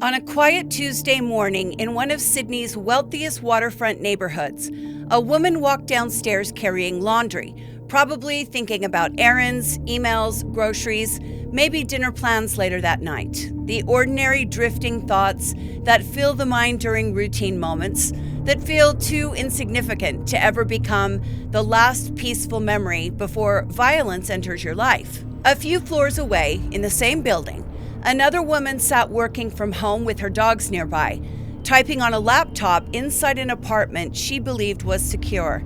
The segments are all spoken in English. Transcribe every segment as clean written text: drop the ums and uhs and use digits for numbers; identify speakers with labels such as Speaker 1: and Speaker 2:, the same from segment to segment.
Speaker 1: On a quiet Tuesday morning in one of Sydney's wealthiest waterfront neighborhoods, a woman walked downstairs carrying laundry, probably thinking about errands, emails, groceries, maybe dinner plans later that night. The ordinary drifting thoughts that fill the mind during routine moments that feel too insignificant to ever become the last peaceful memory before violence enters your life. A few floors away, in the same building, another woman sat working from home with her dogs nearby, typing on a laptop inside an apartment she believed was secure.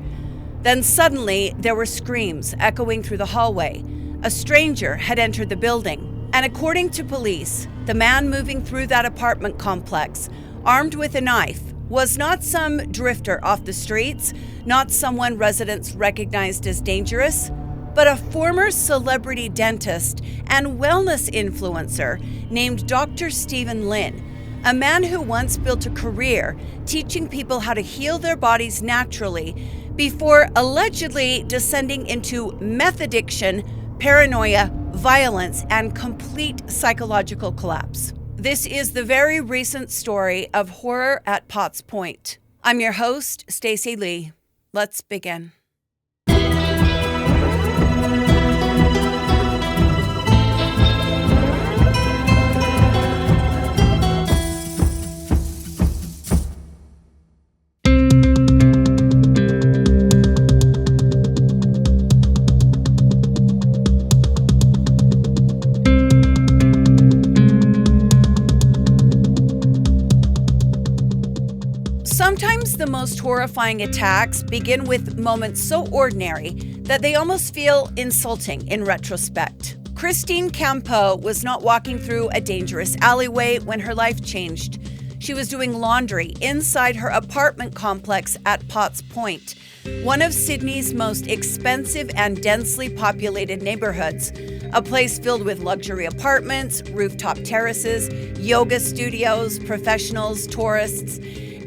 Speaker 1: Then suddenly, there were screams echoing through the hallway. A stranger had entered the building, and according to police, the man moving through that apartment complex, armed with a knife, was not some drifter off the streets, not someone residents recognized as dangerous, but a former celebrity dentist and wellness influencer named Dr. Steven Lin, a man who once built a career teaching people how to heal their bodies naturally before allegedly descending into meth addiction, paranoia, violence, and complete psychological collapse. This is the very recent story of horror at Potts Point. I'm your host, Stacy Lee. Let's begin. Sometimes the most horrifying attacks begin with moments so ordinary that they almost feel insulting in retrospect. Christine Campeau was not walking through a dangerous alleyway when her life changed. She was doing laundry inside her apartment complex at Potts Point, one of Sydney's most expensive and densely populated neighborhoods, a place filled with luxury apartments, rooftop terraces, yoga studios, professionals, tourists,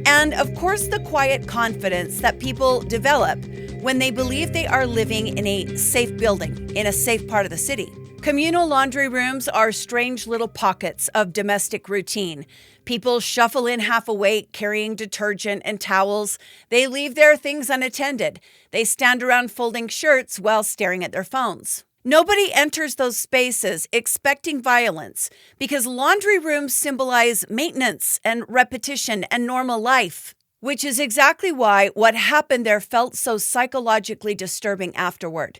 Speaker 1: and of course the quiet confidence that people develop when they believe they are living in a safe building, in a safe part of the city. Communal laundry rooms are strange little pockets of domestic routine. People shuffle in half awake, carrying detergent and towels. They leave their things unattended. They stand around folding shirts while staring at their phones. Nobody enters those spaces expecting violence because laundry rooms symbolize maintenance and repetition and normal life, which is exactly why what happened there felt so psychologically disturbing afterward.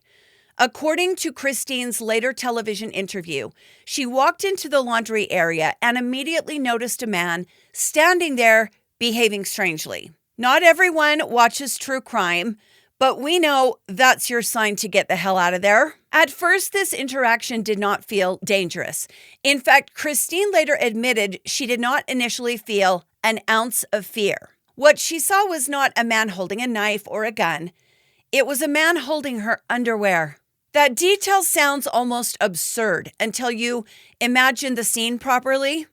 Speaker 1: According to Christine's later television interview, she walked into the laundry area and immediately noticed a man standing there behaving strangely. Not everyone watches true crime, but we know that's your sign to get the hell out of there. At first, this interaction did not feel dangerous. In fact, Christine later admitted she did not initially feel an ounce of fear. What she saw was not a man holding a knife or a gun. It was a man holding her underwear. That detail sounds almost absurd until you imagine the scene properly.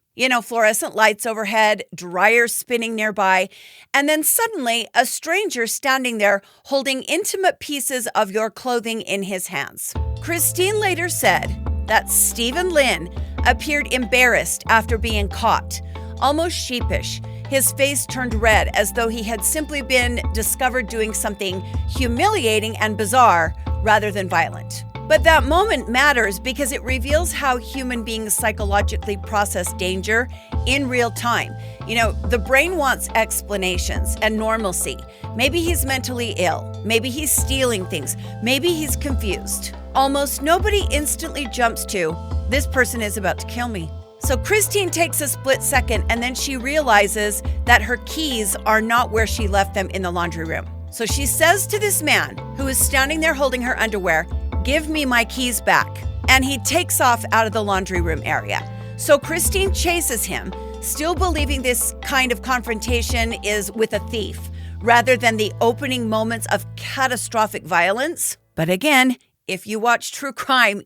Speaker 1: Fluorescent lights overhead, dryers spinning nearby, and then suddenly a stranger standing there holding intimate pieces of your clothing in his hands. Christine later said that Steven Lin appeared embarrassed after being caught, almost sheepish. His face turned red as though he had simply been discovered doing something humiliating and bizarre rather than violent. But that moment matters because it reveals how human beings psychologically process danger in real time. The brain wants explanations and normalcy. Maybe he's mentally ill. Maybe he's stealing things. Maybe he's confused. Almost nobody instantly jumps to, this person is about to kill me. So Christine takes a split second and then she realizes that her keys are not where she left them in the laundry room. So she says to this man who is standing there holding her underwear, "Give me my keys back." And he takes off out of the laundry room area. So Christine chases him, still believing this kind of confrontation is with a thief, rather than the opening moments of catastrophic violence. But again, if you watch true crime,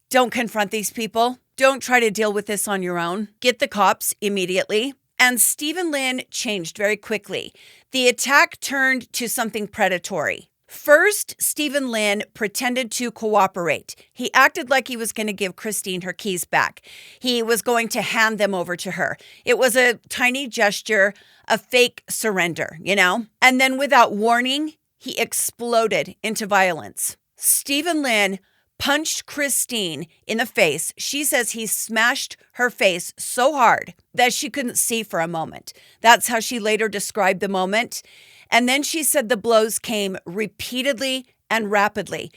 Speaker 1: don't confront these people. Don't try to deal with this on your own. Get the cops immediately. And Steven Lin changed very quickly. The attack turned to something predatory. First, Steven Lin pretended to cooperate. He acted like he was going to give Christine her keys back. He was going to hand them over to her. It was a tiny gesture, a fake surrender, And then without warning, he exploded into violence. Steven Lin punched Christine in the face. She says he smashed her face so hard that she couldn't see for a moment. That's how she later described the moment. And then she said the blows came repeatedly and rapidly.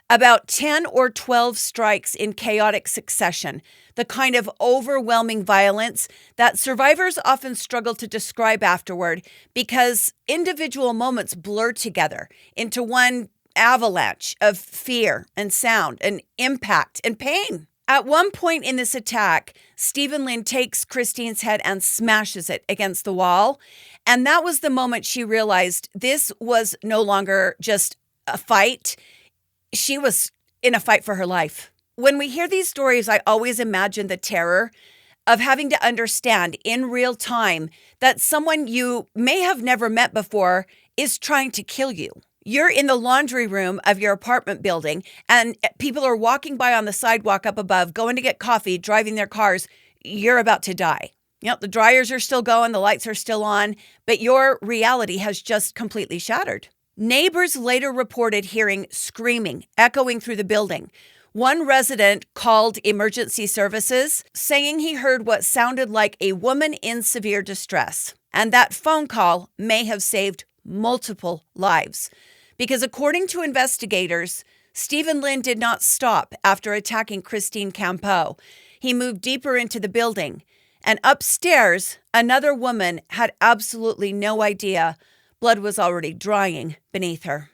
Speaker 1: About 10 or 12 strikes in chaotic succession, the kind of overwhelming violence that survivors often struggle to describe afterward because individual moments blur together into one avalanche of fear and sound and impact and pain. At one point in this attack, Steven Lin takes Christine's head and smashes it against the wall. And that was the moment she realized this was no longer just a fight. She was in a fight for her life. When we hear these stories, I always imagine the terror of having to understand in real time that someone you may have never met before is trying to kill you. You're in the laundry room of your apartment building and people are walking by on the sidewalk up above, going to get coffee, driving their cars. You're about to die. The dryers are still going, the lights are still on, but your reality has just completely shattered. Neighbors later reported hearing screaming echoing through the building. One resident called emergency services, saying he heard what sounded like a woman in severe distress. And that phone call may have saved multiple lives. Because according to investigators, Steven Lin did not stop after attacking Christine Campeau. He moved deeper into the building. And upstairs, another woman had absolutely no idea blood was already drying beneath her.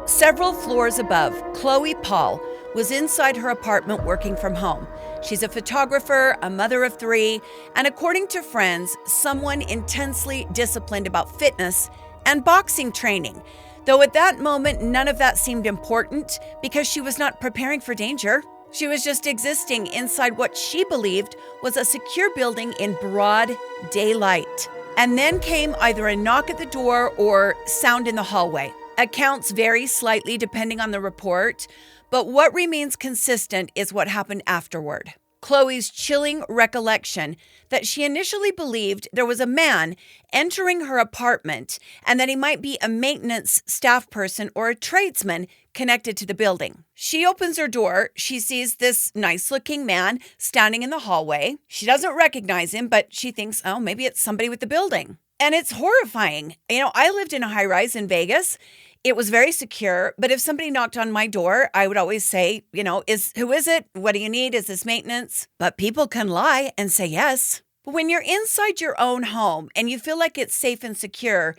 Speaker 1: Several floors above, Chloe Paul was inside her apartment working from home. She's a photographer, a mother of 3, and according to friends, someone intensely disciplined about fitness and boxing training. Though at that moment, none of that seemed important because she was not preparing for danger. She was just existing inside what she believed was a secure building in broad daylight. And then came either a knock at the door or sound in the hallway. Accounts vary slightly depending on the report, but what remains consistent is what happened afterward. Chloe's chilling recollection that she initially believed there was a man entering her apartment and that he might be a maintenance staff person or a tradesman connected to the building. She opens her door. She sees this nice-looking man standing in the hallway. She doesn't recognize him, but she thinks, oh, maybe it's somebody with the building. And it's horrifying. I lived in a high-rise in Vegas. It was very secure, but if somebody knocked on my door, I would always say, who is it? What do you need? Is this maintenance? But people can lie and say yes. But when you're inside your own home and you feel like it's safe and secure,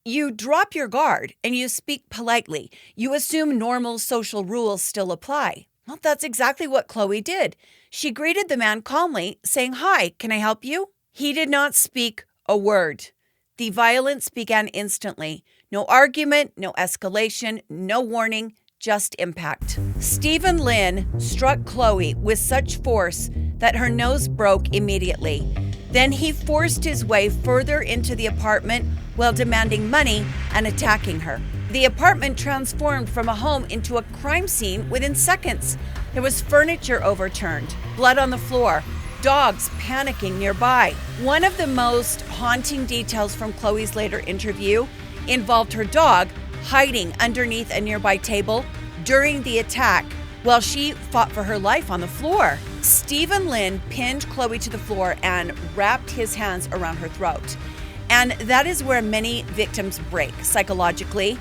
Speaker 1: you drop your guard and you speak politely. You assume normal social rules still apply. Well, that's exactly what Chloe did. She greeted the man calmly, saying, "Hi, can I help you?" He did not speak a word. The violence began instantly. No argument, no escalation, no warning, just impact. Steven Lin struck Chloe with such force that her nose broke immediately. Then he forced his way further into the apartment while demanding money and attacking her. The apartment transformed from a home into a crime scene within seconds. There was furniture overturned, blood on the floor, dogs panicking nearby. One of the most haunting details from Chloe's later interview involved her dog hiding underneath a nearby table during the attack while she fought for her life on the floor. Steven Lin pinned Chloe to the floor and wrapped his hands around her throat. And that is where many victims break psychologically.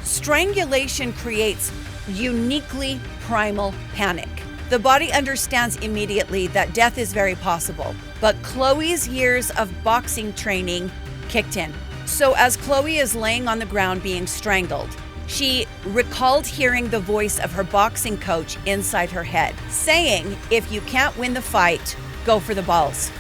Speaker 1: Strangulation creates uniquely primal panic. The body understands immediately that death is very possible, but Chloe's years of boxing training kicked in. So as Chloe is laying on the ground being strangled, she recalled hearing the voice of her boxing coach inside her head, saying, "If you can't win the fight, go for the balls."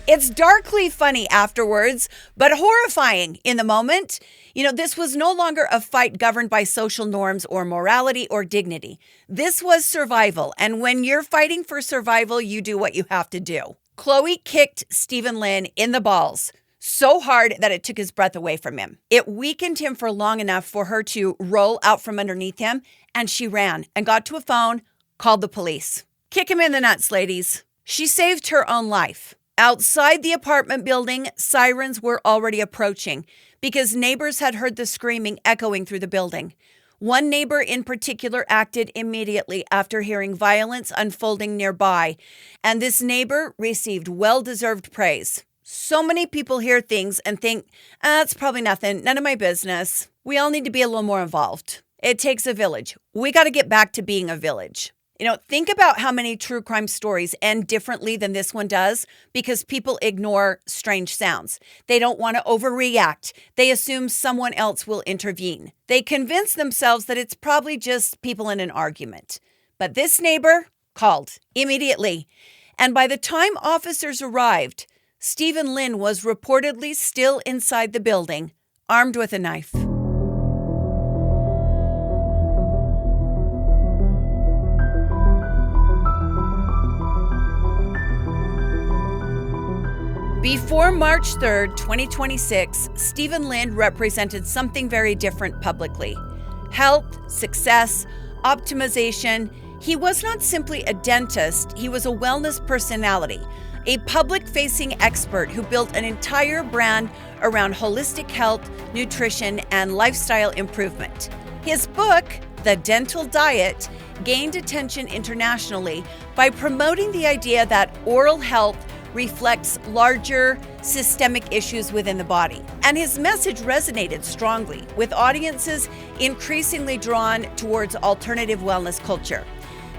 Speaker 1: It's darkly funny afterwards, but horrifying in the moment. This was no longer a fight governed by social norms or morality or dignity. This was survival. And when you're fighting for survival, you do what you have to do. Chloe kicked Steven Lin in the balls so hard that it took his breath away from him. It weakened him for long enough for her to roll out from underneath him, and she ran and got to a phone, called the police. Kick him in the nuts, ladies. She saved her own life. Outside the apartment building, sirens were already approaching because neighbors had heard the screaming echoing through the building. One neighbor in particular acted immediately after hearing violence unfolding nearby, and this neighbor received well-deserved praise. So many people hear things and think, it's probably nothing, none of my business. We all need to be a little more involved. It takes a village. We got to get back to being a village. Think about how many true crime stories end differently than this one does because people ignore strange sounds. They don't want to overreact. They assume someone else will intervene. They convince themselves that it's probably just people in an argument. But this neighbor called immediately. And by the time officers arrived, Steven Lin was reportedly still inside the building, armed with a knife. Before March 3rd, 2026, Steven Lin represented something very different publicly. Health, success, optimization. He was not simply a dentist, he was a wellness personality, a public-facing expert who built an entire brand around holistic health, nutrition, and lifestyle improvement. His book, The Dental Diet, gained attention internationally by promoting the idea that oral health reflects larger systemic issues within the body. And his message resonated strongly with audiences increasingly drawn towards alternative wellness culture.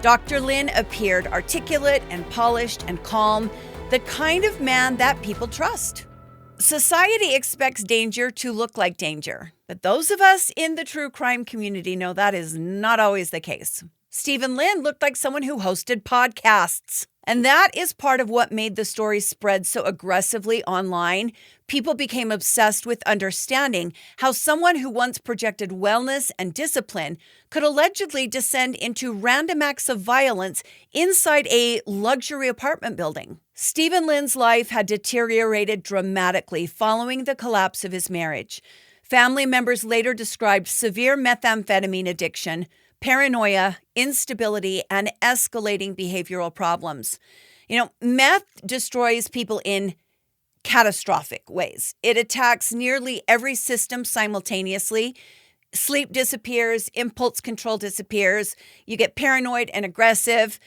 Speaker 1: Dr. Lin appeared articulate and polished and calm, the kind of man that people trust. Society expects danger to look like danger, but those of us in the true crime community know that is not always the case. Steven Lin looked like someone who hosted podcasts. And that is part of what made the story spread so aggressively online. People became obsessed with understanding how someone who once projected wellness and discipline could allegedly descend into random acts of violence inside a luxury apartment building. Steven Lin's life had deteriorated dramatically following the collapse of his marriage. Family members later described severe methamphetamine addiction, paranoia, instability, and escalating behavioral problems. Meth destroys people in catastrophic ways. It attacks nearly every system simultaneously. Sleep disappears, impulse control disappears, you get paranoid and aggressive,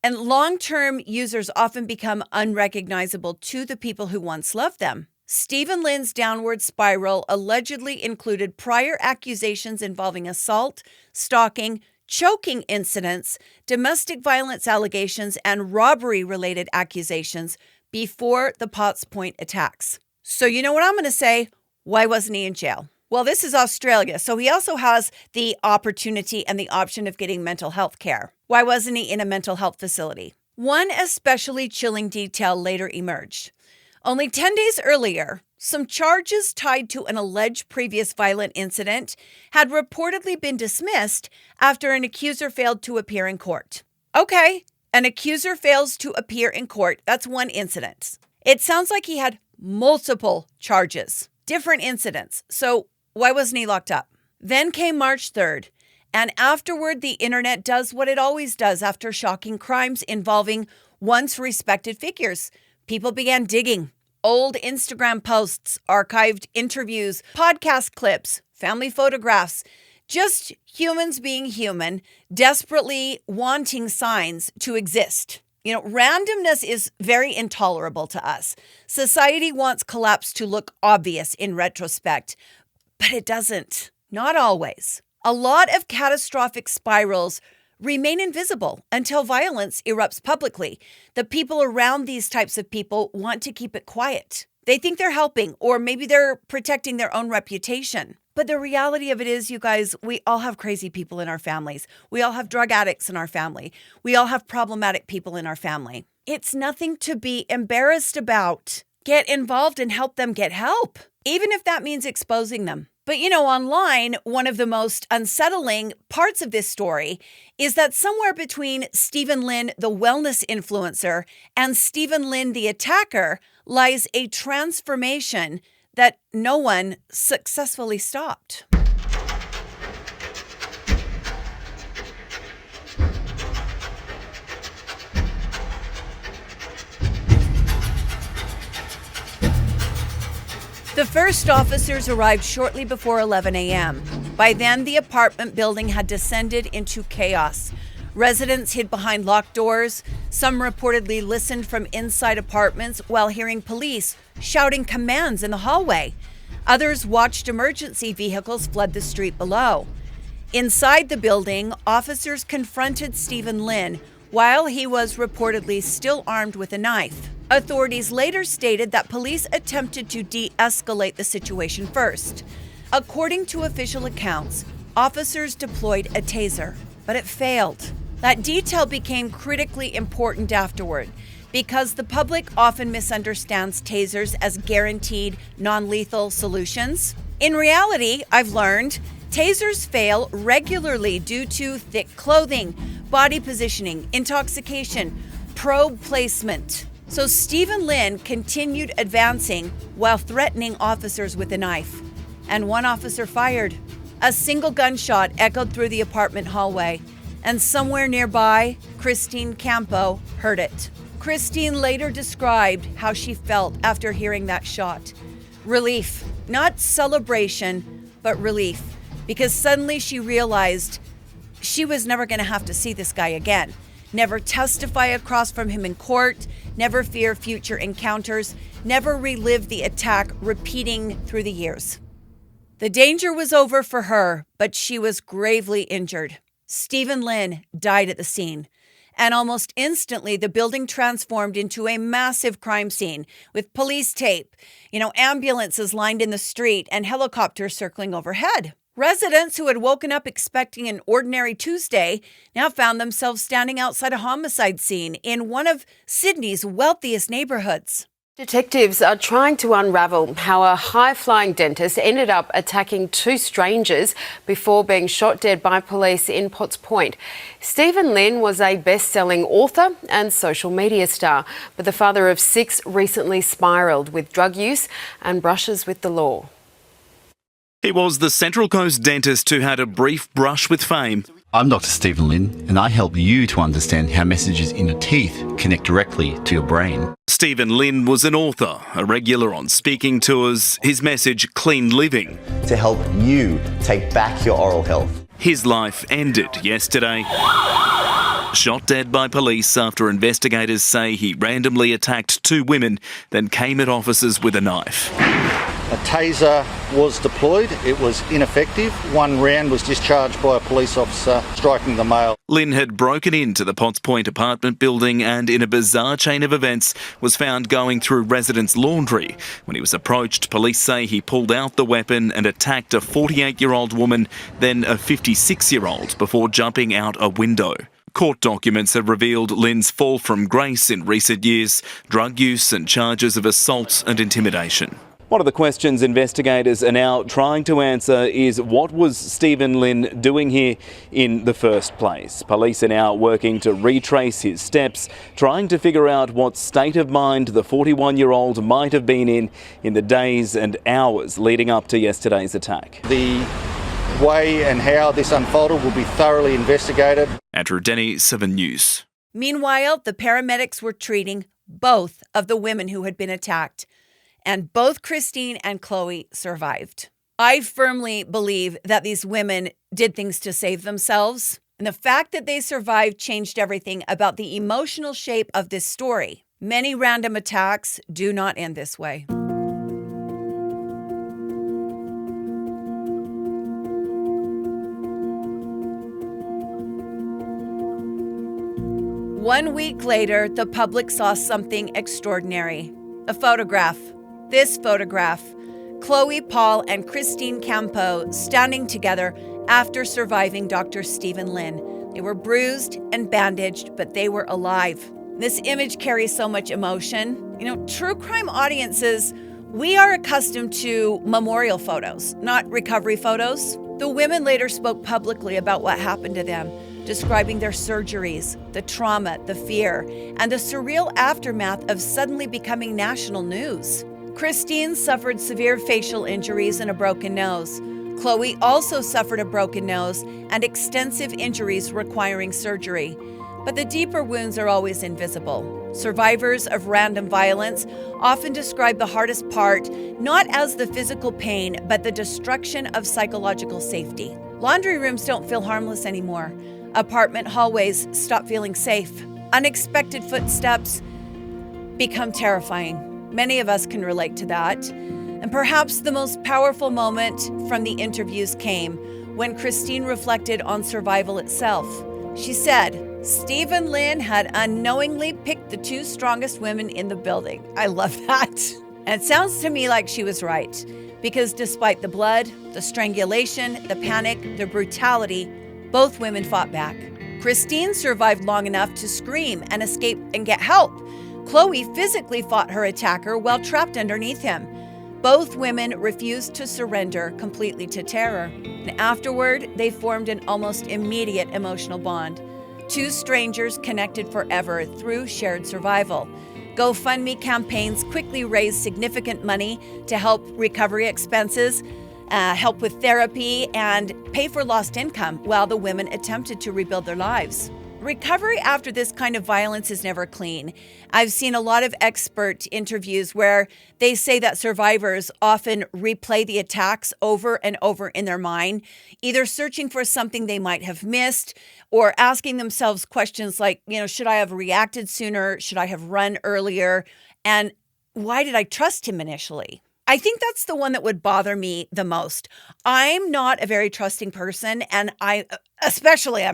Speaker 1: and long-term users often become unrecognizable to the people who once loved them. Steven Lin's downward spiral allegedly included prior accusations involving assault, stalking, choking incidents, domestic violence allegations, and robbery-related accusations before the Potts Point attacks. So you know what I'm going to say? Why wasn't he in jail? Well, this is Australia, so he also has the opportunity and the option of getting mental health care. Why wasn't he in a mental health facility? One especially chilling detail later emerged. Only 10 days earlier, some charges tied to an alleged previous violent incident had reportedly been dismissed after an accuser failed to appear in court. Okay, an accuser fails to appear in court. That's one incident. It sounds like he had multiple charges, different incidents. So why wasn't he locked up? Then came March 3rd, and afterward, the internet does what it always does after shocking crimes involving once respected figures. People began digging. Old Instagram posts, archived interviews, podcast clips, family photographs, just humans being human, desperately wanting signs to exist. Randomness is very intolerable to us. Society wants collapse to look obvious in retrospect, but it doesn't. Not always. A lot of catastrophic spirals remain invisible until violence erupts publicly. The people around these types of people want to keep it quiet. They think they're helping, or maybe they're protecting their own reputation. But the reality of it is, you guys, we all have crazy people in our families. We all have drug addicts in our family. We all have problematic people in our family. It's nothing to be embarrassed about. get involved and help them get help, even if that means exposing them. But online, one of the most unsettling parts of this story is that somewhere between Steven Lin, the wellness influencer, and Steven Lin, the attacker, lies a transformation that no one successfully stopped. The first officers arrived shortly before 11 a.m. By then, the apartment building had descended into chaos. Residents hid behind locked doors. Some reportedly listened from inside apartments while hearing police shouting commands in the hallway. Others watched emergency vehicles flood the street below. Inside the building, officers confronted Steven Lin while he was reportedly still armed with a knife. Authorities later stated that police attempted to de-escalate the situation first. According to official accounts, officers deployed a taser, but it failed. That detail became critically important afterward because the public often misunderstands tasers as guaranteed non-lethal solutions. In reality, I've learned, tasers fail regularly due to thick clothing, body positioning, intoxication, probe placement. So Steven Lin continued advancing while threatening officers with a knife. And one officer fired. A single gunshot echoed through the apartment hallway. And somewhere nearby, Campeau heard it. Christine later described how she felt after hearing that shot. Relief. Not celebration, but relief. Because suddenly she realized she was never going to have to see this guy again. Never testify across from him in court, never fear future encounters, never relive the attack repeating through the years. The danger was over for her, but she was gravely injured. Steven Lin died at the scene, and almost instantly the building transformed into a massive crime scene with police tape, ambulances lined in the street and helicopters circling overhead. Residents who had woken up expecting an ordinary Tuesday now found themselves standing outside a homicide scene in one of Sydney's wealthiest neighborhoods.
Speaker 2: Detectives are trying to unravel how a high-flying dentist ended up attacking two strangers before being shot dead by police in Potts Point. Steven Lin was a best-selling author and social media star, but the father of 6 recently spiralled with drug use and brushes with the law.
Speaker 3: He was the Central Coast dentist who had a brief brush with fame.
Speaker 4: I'm Dr. Steven Lin, and I help you to understand how messages in your teeth connect directly to your brain.
Speaker 3: Steven Lin was an author, a regular on speaking tours, his message clean living.
Speaker 5: To help you take back your oral health.
Speaker 3: His life ended yesterday. Shot dead by police after investigators say he randomly attacked 2 women, then came at officers with a knife.
Speaker 6: A taser was deployed. It was ineffective. 1 round was discharged by a police officer, striking the male.
Speaker 3: Lin had broken into the Potts Point apartment building and, in a bizarre chain of events, was found going through residents' laundry. When he was approached, police say he pulled out the weapon and attacked a 48-year-old woman, then a 56-year-old, before jumping out a window. Court documents have revealed Lin's fall from grace in recent years, drug use and charges of assault and intimidation. One of the questions investigators are now trying to answer is what was Steven Lin doing here in the first place? Police are now working to retrace his steps, trying to figure out what state of mind the 41-year-old might have been in the days and hours leading up to yesterday's attack.
Speaker 6: The way and how this unfolded will be thoroughly investigated.
Speaker 3: Andrew Denny, 7 News.
Speaker 1: Meanwhile, the paramedics were treating both of the women who had been attacked. And both Christine and Chloe survived. I firmly believe that these women did things to save themselves. And the fact that they survived changed everything about the emotional shape of this story. Many random attacks do not end this way. One week later, the public saw something extraordinary. A photograph. This photograph, Chloe, Paul, and Christine Campeau standing together after surviving Dr. Steven Lin. They were bruised and bandaged, but they were alive. This image carries so much emotion. True crime audiences, we are accustomed to memorial photos, not recovery photos. The women later spoke publicly about what happened to them, describing their surgeries, the trauma, the fear, and the surreal aftermath of suddenly becoming national news. Christine suffered severe facial injuries and a broken nose. Chloe also suffered a broken nose and extensive injuries requiring surgery. But the deeper wounds are always invisible. Survivors of random violence often describe the hardest part not as the physical pain, but the destruction of psychological safety. Laundry rooms don't feel harmless anymore. Apartment hallways stop feeling safe. Unexpected footsteps become terrifying. Many of us can relate to that. And perhaps the most powerful moment from the interviews came when Christine reflected on survival itself. She said, Steven Lin had unknowingly picked the two strongest women in the building. I love that. And it sounds to me like she was right, because despite the blood, the strangulation, the panic, the brutality, both women fought back. Christine survived long enough to scream and escape and get help. Chloe physically fought her attacker while trapped underneath him. Both women refused to surrender completely to terror. And afterward, they formed an almost immediate emotional bond. Two strangers connected forever through shared survival. GoFundMe campaigns quickly raised significant money to help recovery expenses, help with therapy, and pay for lost income while the women attempted to rebuild their lives. Recovery after this kind of violence is never clean. I've seen a lot of expert interviews where they say that survivors often replay the attacks over and over in their mind, either searching for something they might have missed or asking themselves questions like, should I have reacted sooner? Should I have run earlier? And why did I trust him initially? I think that's the one that would bother me the most. I'm not a very trusting person, and I'm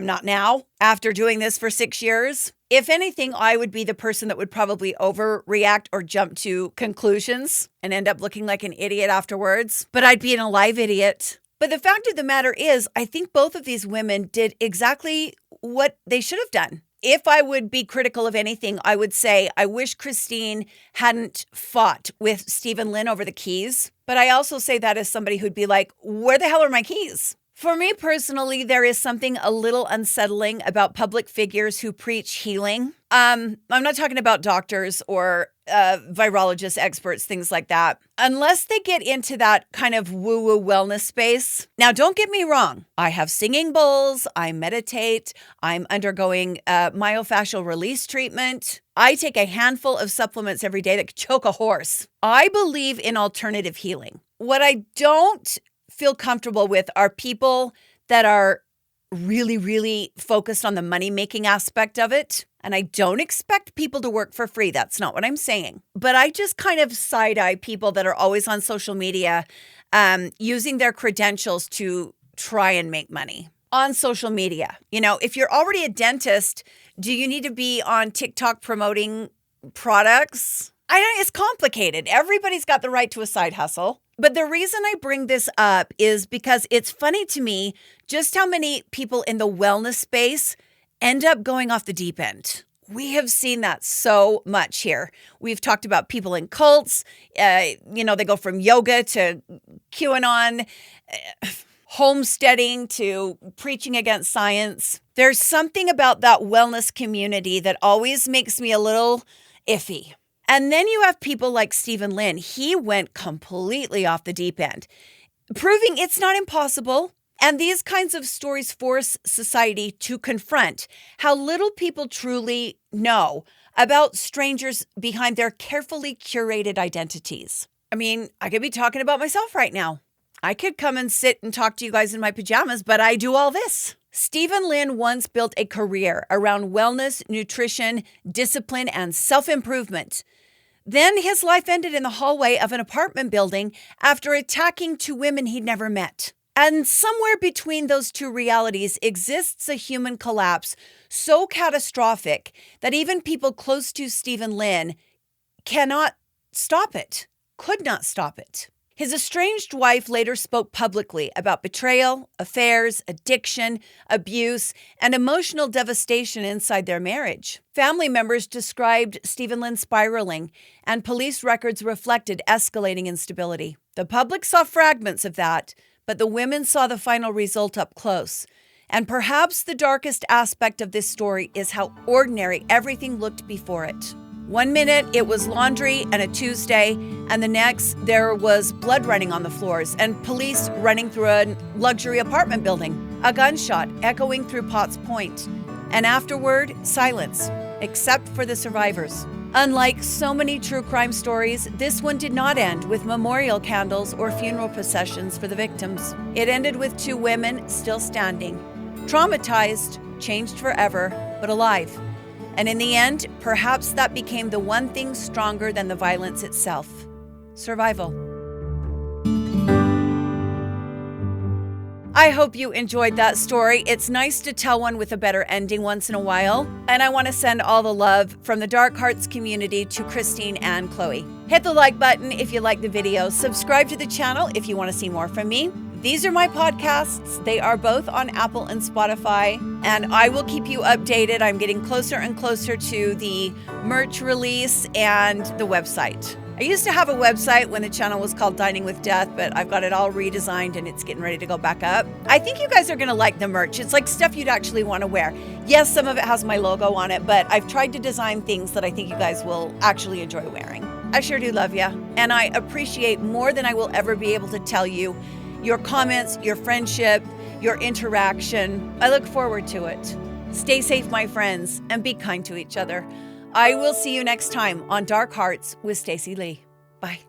Speaker 1: not now after doing this for 6 years. If anything, I would be the person that would probably overreact or jump to conclusions and end up looking like an idiot afterwards. But I'd be an alive idiot. But the fact of the matter is, I think both of these women did exactly what they should have done. If I would be critical of anything, I would say I wish Christine hadn't fought with Steven Lin over the keys. But I also say that as somebody who'd be like, where the hell are my keys? For me personally, there is something a little unsettling about public figures who preach healing. I'm not talking about doctors or virologists, experts, things like that. Unless they get into that kind of woo-woo wellness space. Now, don't get me wrong. I have singing bowls. I meditate. I'm undergoing myofascial release treatment. I take a handful of supplements every day that could choke a horse. I believe in alternative healing. What I don't feel comfortable with are people that are really, really focused on the money-making aspect of it. And I don't expect people to work for free. That's not what I'm saying. But I just kind of side-eye people that are always on social media using their credentials to try and make money on social media. If you're already a dentist, do you need to be on TikTok promoting products? It's complicated. Everybody's got the right to a side hustle. But the reason I bring this up is because it's funny to me just how many people in the wellness space end up going off the deep end. We have seen that so much here. We've talked about people in cults. They go from yoga to QAnon, homesteading to preaching against science. There's something about that wellness community that always makes me a little iffy. And then you have people like Steven Lin. He went completely off the deep end, proving it's not impossible. And these kinds of stories force society to confront how little people truly know about strangers behind their carefully curated identities. I could be talking about myself right now. I could come and sit and talk to you guys in my pajamas, but I do all this. Steven Lin once built a career around wellness, nutrition, discipline, and self-improvement. Then his life ended in the hallway of an apartment building after attacking two women he'd never met. And somewhere between those two realities exists a human collapse so catastrophic that even people close to Steven Lin cannot stop it, could not stop it. His estranged wife later spoke publicly about betrayal, affairs, addiction, abuse, and emotional devastation inside their marriage. Family members described Steven Lin spiraling, and police records reflected escalating instability. The public saw fragments of that, but the women saw the final result up close. And perhaps the darkest aspect of this story is how ordinary everything looked before it. One minute, it was laundry and a Tuesday, and the next, there was blood running on the floors and police running through a luxury apartment building, a gunshot echoing through Potts Point, and afterward, silence, except for the survivors. Unlike so many true crime stories, this one did not end with memorial candles or funeral processions for the victims. It ended with 2 women still standing, traumatized, changed forever, but alive. And in the end, perhaps that became the one thing stronger than the violence itself: survival. I hope you enjoyed that story. It's nice to tell one with a better ending once in a while. And I want to send all the love from the Dark Hearts community to Christine and Chloe. Hit the like button if you like the video. Subscribe to the channel if you want to see more from me. These are my podcasts. They are both on Apple and Spotify, and I will keep you updated. I'm getting closer and closer to the merch release and the website. I used to have a website when the channel was called Dining with Death, but I've got it all redesigned and it's getting ready to go back up. I think you guys are going to like the merch. It's like stuff you'd actually want to wear. Yes, some of it has my logo on it, but I've tried to design things that I think you guys will actually enjoy wearing. I sure do love you, and I appreciate more than I will ever be able to tell you your comments, your friendship, your interaction. I look forward to it. Stay safe, my friends, and be kind to each other. I will see you next time on Dark Hearts with Stacy Lee. Bye.